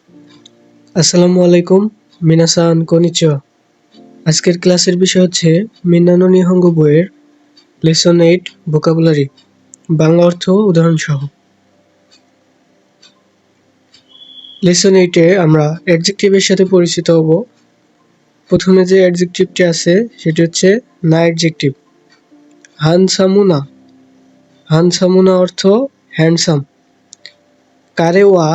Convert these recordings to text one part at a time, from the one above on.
আসসালামু আলাইকুম, মিনাসান কনিচিওয়া। আজকের ক্লাসের বিষয় হচ্ছে মিন্নানো নিহঙ্গো বইয়ের লেসন 8 ভোকাবুলারি, বাংলা অর্থ উদাহরণ সহ। লেসন 8 এ আমরা অ্যাডজেক্টিভের সাথে পরিচিত হব। প্রথমে যে অ্যাডজেক্টিভটি আছে সেটি হচ্ছে না অ্যাডজেক্টিভ। হানসামুনা। হানসামুনা অর্থ হ্যান্ডসাম। কারে ওয়া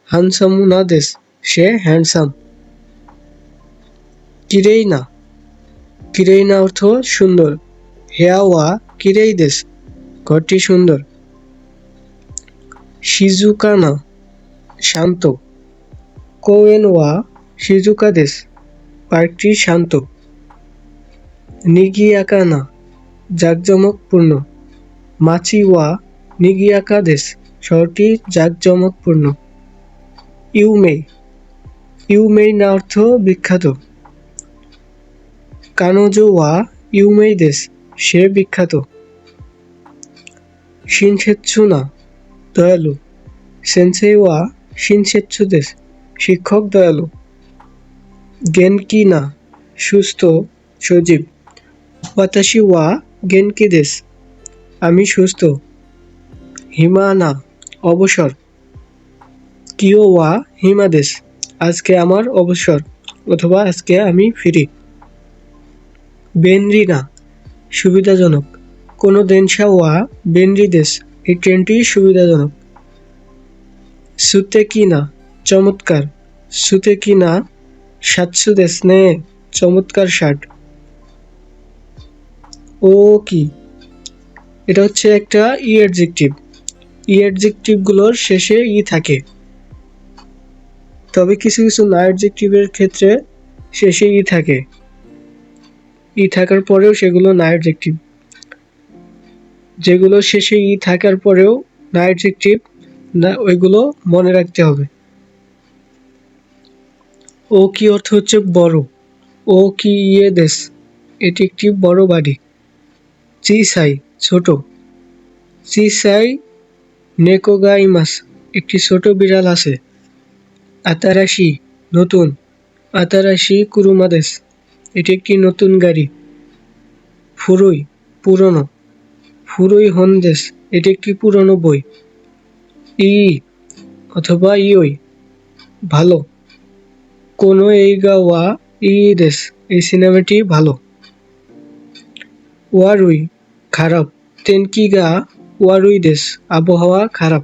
হানসামুনা দেস, সে হ্যান্ডসাম। কিরেই না। কিরেই না অর্থ সুন্দর। হেয়া ওয়া কিরেই দেস, ঘরটি সুন্দর। শিজুকানা, শান্ত। কোয়েন ওয়া শিজুকা দেস, পার্কটি শান্ত। নিগিয়াকানা, জাঁকজমকপূর্ণ। মাচি ওয়া নিগিয়াকা দেস, শহরটি জাঁকজমকপূর্ণ। ইউমেই। ইউমেই না অর্থ বিখ্যাত। কানোজো ওয়া ইউমেই দেস, সে বিখ্যাত। শিনসেৎসু না, দয়ালু। সেন্সেই ওয়া শিনসেৎসু দেস, শিক্ষক দয়ালু। গেনকি না, সুস্থ, সজীব। ওয়াতাশি ওয়া গেনকি দেস, আমি সুস্থ। হিমা না, অবসর। কিও ওয়া হিমা দেস, আজকে আমার অবসর অথবা আজকে আমি ফিরি। বেনরি না, সুবিধাজনক। কোনো দেনসা ওয়া বেনরি দেস, এই ট্রেনটি সুবিধাজনক। সুতে কি না, চমৎকার। সুতে কি না সাতসু দেস নে, চমৎকার শার্ট। ও কি, এটা হচ্ছে একটা ই অ্যাডজেক্টিভ। ই অ্যাডজেক্টিভ গুলোর শেষে ই থাকে, তবে কিছু কিছু না অ্যাডজেক্টিভের ক্ষেত্রে শেষে ই থাকে। ই থাকার পরেও সেগুলো না অ্যাডজেক্টিভ। যেগুলো শেষে ই থাকার পরেও না অ্যাডজেক্টিভ না, ওইগুলো মনে রাখতে হবে। ও কি অর্থ হচ্ছে বড়। ও কি ইয়ে দেশ, এটি একটি বড় বাড়ি। চিসাই, ছোট। চিসাই নেকোগাইমাস, একটি ছোট বিড়াল আছে। আতারাশি, নতুন। আতারাশি কুরুমাদেস, এটি একটি নতুন গাড়ি। ফুরুই, পুরনো। ফুরুই হন্দেস, এটি একটি পুরনো বই। ই অথবা ইয়ই, ভালো। কোনো এইগা ওয়া ই দেস, এই সিনেমাটি ভালো। ওয়ারুই, খারাপ। তেনকিগা ওয়ারুই দেস, আবহাওয়া খারাপ।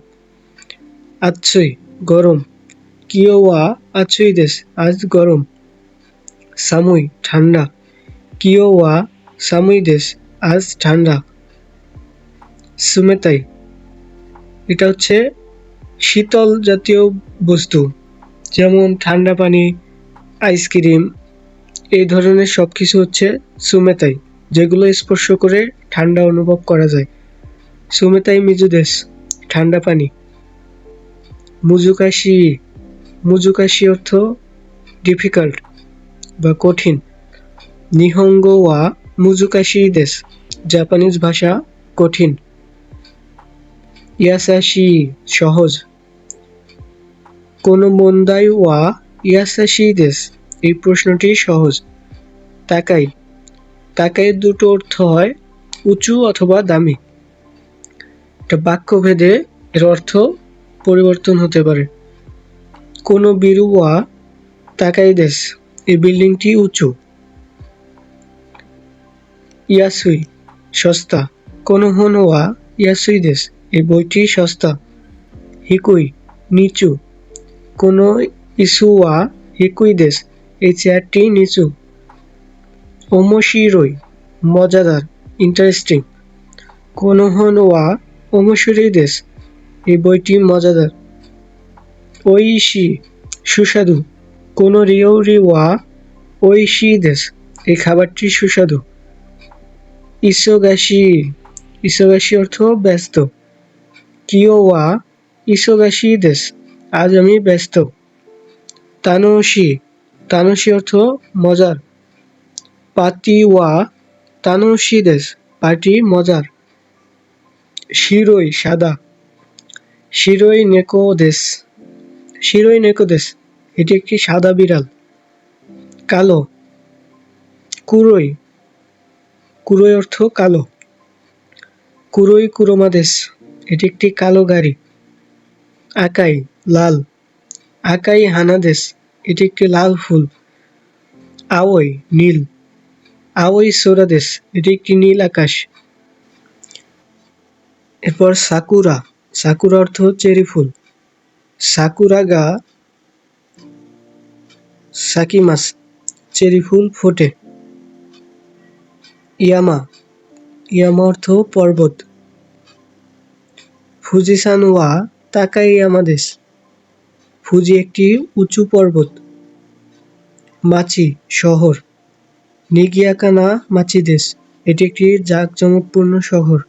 আচ্ছই, গরম। কিও ওয়া আচ্ছই দেস, আজ গরম। সামুই, ঠান্ডা। কিও ওয়া সামুই দেস, আজ ঠান্ডা। সুমেতাই, এটা হচ্ছে শীতল জাতীয় বস্তু, যেমন ঠান্ডা পানি, আইসক্রিম, এই ধরনের সবকিছু হচ্ছে সুমেতাই, যেগুলো স্পর্শ করে ঠান্ডা অনুভব করা যায়। সুমেতাই মিজু দেস, ঠান্ডা পানি। মুজুকাশি। মুজুকাশি অর্থ ডিফিকাল্ট বা কঠিন। নিহঙ্গো ওয়া মুজুকাশি দেস, জাপানিজ ভাষা কঠিন। ইয়াসাশি, সহজ। কোনো মন্দাই ওয়া ইয়াসাশি দেস, এই প্রশ্নটি সহজ। তাকাই। তাকাই দুটো অর্থ হয় উঁচু অথবা দামি। এটা বাক্যভেদে এর অর্থ পরিবর্তন হতে পারে। কোনো বিরু ওয়া তাকাই দেস, এই বিল্ডিংটি উঁচু। ইয়াসুই, সস্তা। কোনো হন ওয়া ইয়াসুই দেস, এই বইটি সস্তা। হিকুই, নিচু। কোনো ইসু ওয়া হিকুই দেস, এই চেয়ারটি নিচু। ওমোশিরোই, মজাদার, ইন্টারেস্টিং। কোনো হন ওয়া ওমোশিরোই দেস, এই বইটি মজাদার। ওইশি, সুস্বাদু। কোনো রিওরি ওয়া ওইশি দেস, এই খাবারটি সুস্বাদু। ইসোগাশি, ইসোগাশি অর্থ ব্যস্ত। কিও ওয়া ইসোগাশি দেস, আজ আমি ব্যস্ত। তানোশি, তানোশি অর্থ মজার। পাতি ওয়া তানোশি দেস, পার্টি মজার। শিরোই, সাদা। শিরোই নেকো দেস, শিরোই নেকো দেস, এটি একটি সাদা বিড়াল। কালো, কুরোই, কুরোই অর্থ কালো। কুরোই কুরোমাদেশ, এটি একটি কালো গাড়ি। আকাই, লাল, আকাই হানাদেশ, এটি একটি লাল ফুল। আওই, নীল, আওই সোরাদেশ, এটি একটি নীল আকাশ। এরপর সাকুরা, সাকুরা অর্থ চেরি ফুল। সাকুরা গা সাকিমাস, চেরি ফুল ফোটে। ইয়ামা, ইয়ামা অর্থ পর্বত। ফুজিসান ওয়া তাকাই ইয়ামাদেশ, ফুজি একটি উঁচু পর্বত। মাচি, শহর। নিগিয়াকানা মাচি দেশ, এটি একটি জাঁকজমকপূর্ণ শহর।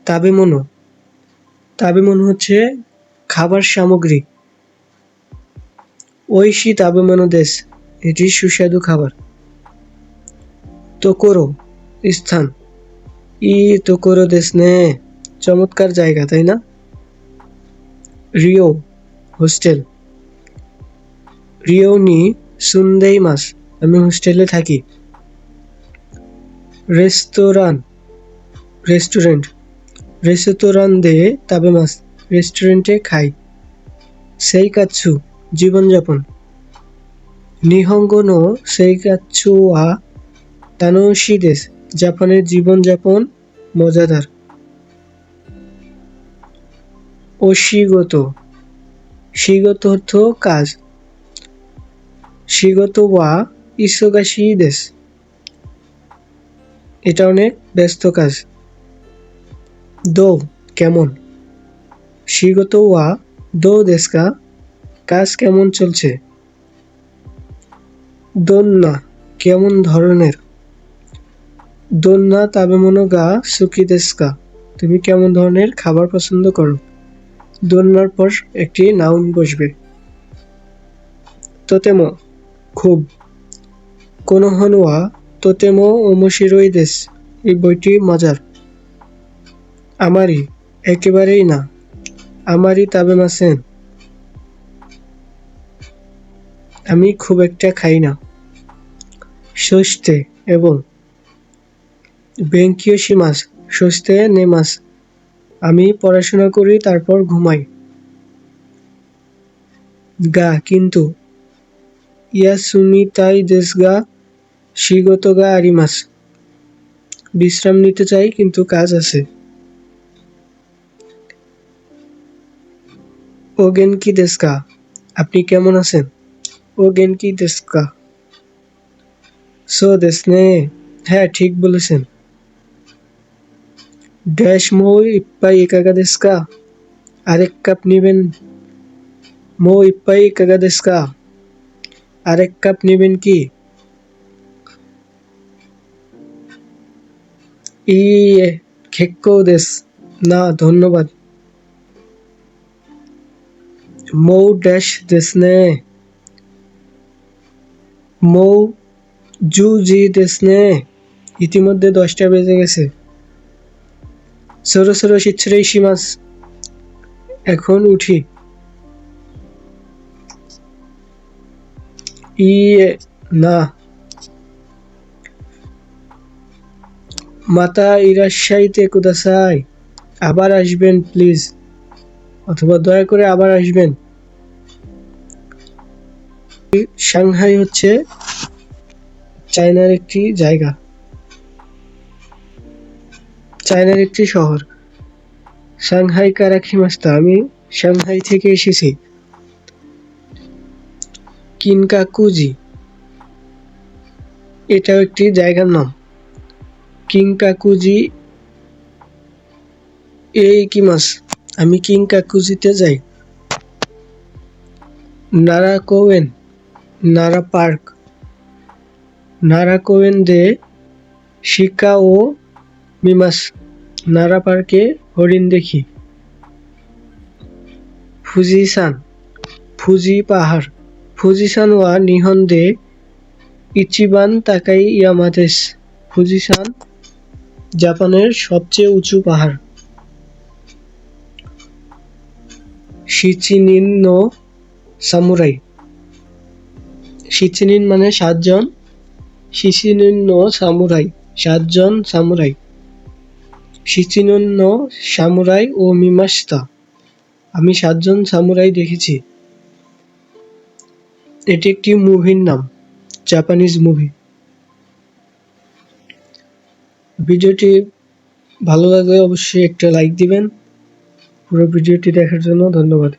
তাবেমোনো, তাবেমোনো হচ্ছে খাবার সামগ্রী। ঐশী তাবেমোনো দেশ, এটি সুস্বাদু খাবার। তোকোরো, স্থান। ই তোকোরো দেশ নে, চমৎকার জায়গা, তাই না? Rio, hostel. রিও নি সুন্দেই মাস, আমি হোস্টেলে থাকি। রেস্তোরাঁ, রেস্টুরেন্ট। রেস্তোরাঁ দে তাবেমাস, রেস্টুরেন্টে খাই। সেইকাৎসু, জীবনযাপন। নিহঙ্গো নো সেইকাৎসু ওয়া তানোশি দেশ, জাপানের জীবনযাপন মজাদার। ওশিগোতো, শিগত অর্থ কাজ। শিগত ওয়া ইসোগাশি দেশ, এটা অনেক ব্যস্ত কাজ। দো, কেমন। শিগত ওয়া দো দেশকা, কাজ কেমন চলছে। দোন্না, কেমন ধরনের। দোন্না তাবেমোনো গা সুকি দেশকা, তুমি কেমন ধরনের খাবার পছন্দ করো। দোন্নার পর একটি নাউন বসবে। তোতেমো, খুব। কোনোহন ওয়া তোতেমো ওমোশিরোই দেশ, এই বইটি মজার। আমারি, একেবারেই না। আমারি তাবেমাসেন, আমি খুব একটা খাই না। সস্তে, এবং। বেঙ্কিয়োশিমাস, সস্তে নেমাস, আমি পড়াশোনা করি তারপর ঘুমাই। গা, কিন্তু। ইয়াসুমিতাই দেশ গা শিগতো গা আরিমাস, বিশ্রাম নিতে চাই কিন্তু কাজ আছে। ও গেনকি দেশকা, আপনি কেমন আছেন। ও গেনকি দেশকা। সো দেশনে, হ্যাঁ ঠিক বলেছেন। ড্যাশ মো ইপ্পাই একাগা দেশকা, আরেক কাপ নেবেন। মো ইপ্পাই একাগা দেশকা, আরেক কাপ নেবেন কি। ই খেক্কো দেশ, না ধন্যবাদ। মৌ ড্যাশ দেশনে, মৌ জু জি দেশনে, ইতিমধ্যে 10টা বেজে গেছে। সরো সরো শিচ্ছরে শিমাস, এখন উঠি। ই না। মাতা ইরাশ্বাইতে কুদাসাই, আবার আসবেন প্লিজ, অথবা দয়া করে আবার আসবেন। সাংহাই হচ্ছে চায়নার একটি জায়গা, চায়নার একটি শহর। সাংহাই কারাখিমাস্তা, আমি সাংহাই থেকে এসেছি। কিনকাকুজি, এটাও একটি জায়গার নাম। কিনকাকুজি এই কিমাস, আমি কিনকাকুজিতে যাই। নারাকোয়েন, নারা পার্ক। নারাকোয়েন দে শিকা ও মিমাস, নারা পার্কে হরিণ দেখি। ফুজিসান, ফুজি পাহাড়। ফুজিসান ওয়া নিহন দে ইচিবান তাকাই ইয়ামাদেশ, ফুজিসান জাপানের সবচেয়ে উঁচু পাহাড়। শিচিনিন নো সামুরাই, শিচিনিন মানে 7 জন, শিচিনিন নো সামুরাই 7 জন সামুরাই, শিচিনিন নো সামুরাই ও মিমাশিতা আমি 7 জন সামুরাই দেখেছি। এটি একটি মুভির নাম, জাপানিজ মুভি। ভিডিওটি ভালো লাগলে অবশ্যই একটা লাইক দিবেন। পুরো ভিডিওটি দেখার জন্য ধন্যবাদ।